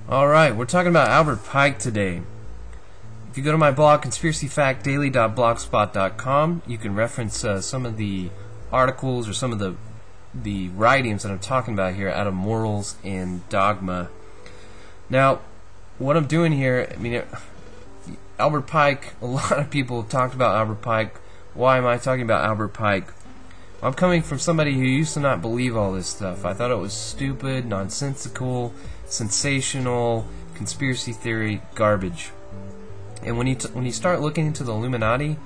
Alright, we're talking about Albert Pike today. If you go to my blog, conspiracyfactdaily.blogspot.com, you can reference some of the articles or some of the writings that I'm talking about here out of Morals and Dogma. Now, what I'm doing here, Albert Pike, a lot of people have talked about Albert Pike. Why am I talking about Albert Pike? I'm coming from somebody who used to not believe all this stuff. I thought it was stupid, nonsensical, sensational, conspiracy theory, garbage. And when you start looking into the Illuminati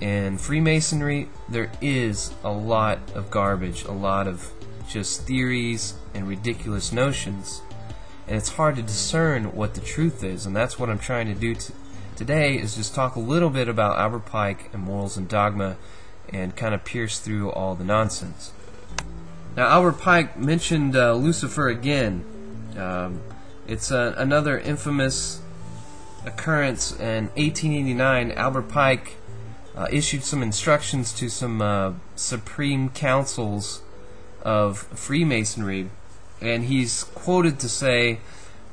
and Freemasonry, there is a lot of garbage, a lot of just theories and ridiculous notions. And it's hard to discern what the truth is, and that's what I'm trying to do today, is just talk a little bit about Albert Pike and Morals and Dogma and kind of pierce through all the nonsense. Now, Albert Pike mentioned Lucifer again. It's another infamous occurrence. In 1889, Albert Pike issued some instructions to some supreme councils of Freemasonry, and he's quoted to say,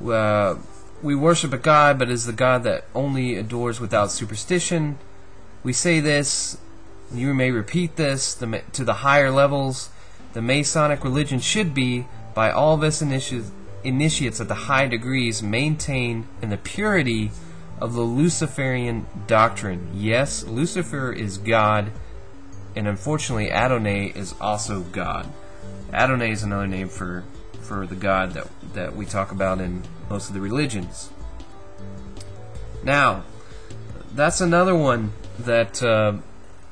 we worship a God, but it is the God that only adores without superstition. We say this, and you may repeat this to the higher levels. The Masonic religion should be, by all of its initiates at the high degrees, maintained in the purity of the Luciferian doctrine. Yes, Lucifer is God, and unfortunately Adonai is also God. Adonai is another name for the God that we talk about in most of the religions. Now, that's another one that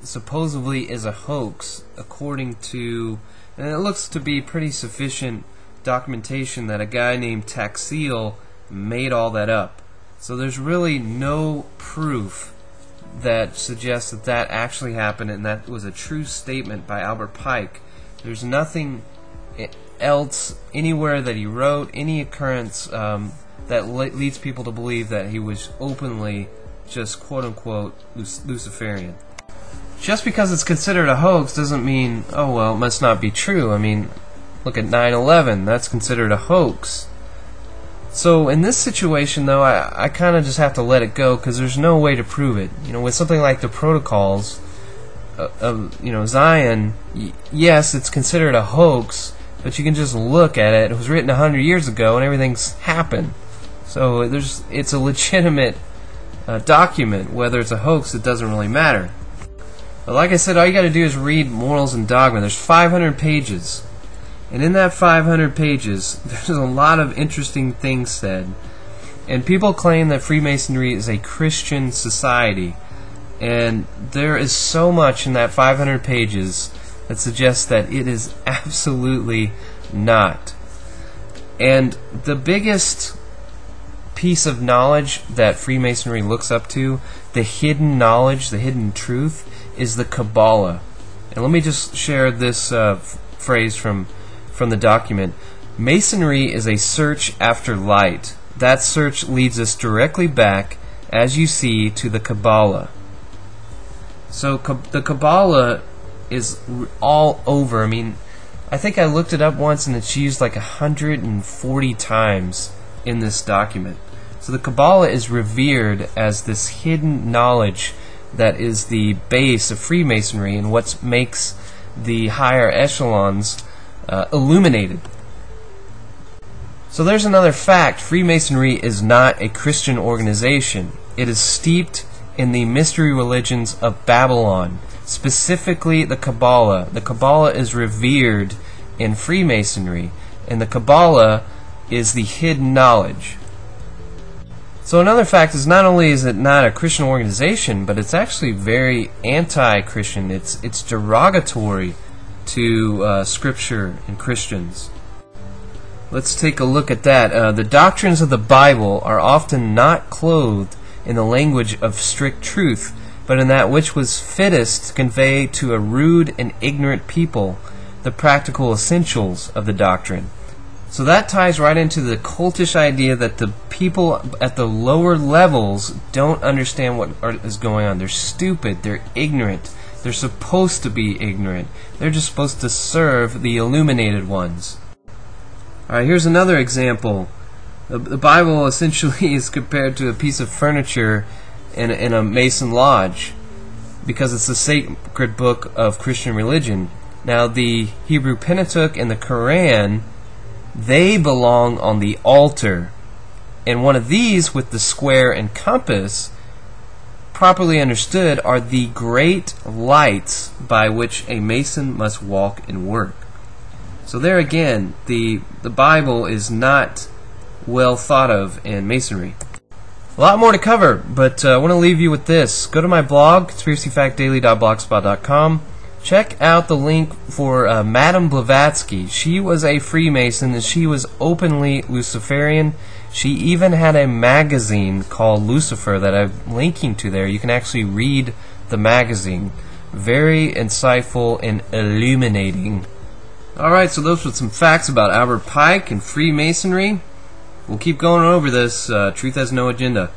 supposedly is a hoax, according to, and it looks to be pretty sufficient documentation that a guy named Taxil made all that up. So there's really no proof that suggests that that actually happened and that was a true statement by Albert Pike. There's nothing else anywhere that he wrote, any occurrence that leads people to believe that he was openly just quote-unquote Luciferian. Just because it's considered a hoax doesn't mean, oh well, it must not be true. I mean, look at 9/11, that's considered a hoax. So in this situation, though, I kind of just have to let it go because there's no way to prove it. You know, with something like the protocols of Zion, yes, it's considered a hoax, but you can just look at it. It was written 100 years ago, and everything's happened. So it's a legitimate document. Whether it's a hoax, it doesn't really matter. But like I said, all you got to do is read Morals and Dogma. There's 500 pages. And in that 500 pages, there's a lot of interesting things said. And people claim that Freemasonry is a Christian society. And there is so much in that 500 pages that suggests that it is absolutely not. And the biggest piece of knowledge that Freemasonry looks up to, the hidden knowledge, the hidden truth, is the Kabbalah. And let me just share this phrase from the document. Masonry is a search after light. That search leads us directly back, as you see, to the Kabbalah. So the Kabbalah is all over. I mean, I think I looked it up once and it's used like 140 times in this document. So the Kabbalah is revered as this hidden knowledge that is the base of Freemasonry and what makes the higher echelons illuminated. So there's another fact. Freemasonry is not a Christian organization. It is steeped in the mystery religions of Babylon, specifically the Kabbalah. The Kabbalah is revered in Freemasonry, and the Kabbalah is the hidden knowledge. So another fact is, not only is it not a Christian organization, but it's actually very anti-Christian. It's derogatory to Scripture and Christians. Let's take a look at that. The doctrines of the Bible are often not clothed in the language of strict truth, but in that which was fittest to convey to a rude and ignorant people the practical essentials of the doctrine. So that ties right into the cultish idea that the people at the lower levels don't understand what is going on. They're stupid, they're ignorant, they're supposed to be ignorant. They're just supposed to serve the illuminated ones. Alright, here's another example. The Bible essentially is compared to a piece of furniture in a Mason lodge, because it's the sacred book of Christian religion. Now, the Hebrew Pentateuch and the Quran, they belong on the altar. And one of these, with the square and compass, properly understood, are the great lights by which a Mason must walk and work. So there again, the Bible is not well thought of in Masonry. A lot more to cover, but I want to leave you with this. Go to my blog, conspiracyfactdaily.blogspot.com. Check out the link for Madame Blavatsky. She was a Freemason, and she was openly Luciferian. She even had a magazine called Lucifer that I'm linking to there. You can actually read the magazine. Very insightful and illuminating. Alright, so those were some facts about Albert Pike and Freemasonry. We'll keep going over this. Truth has no agenda.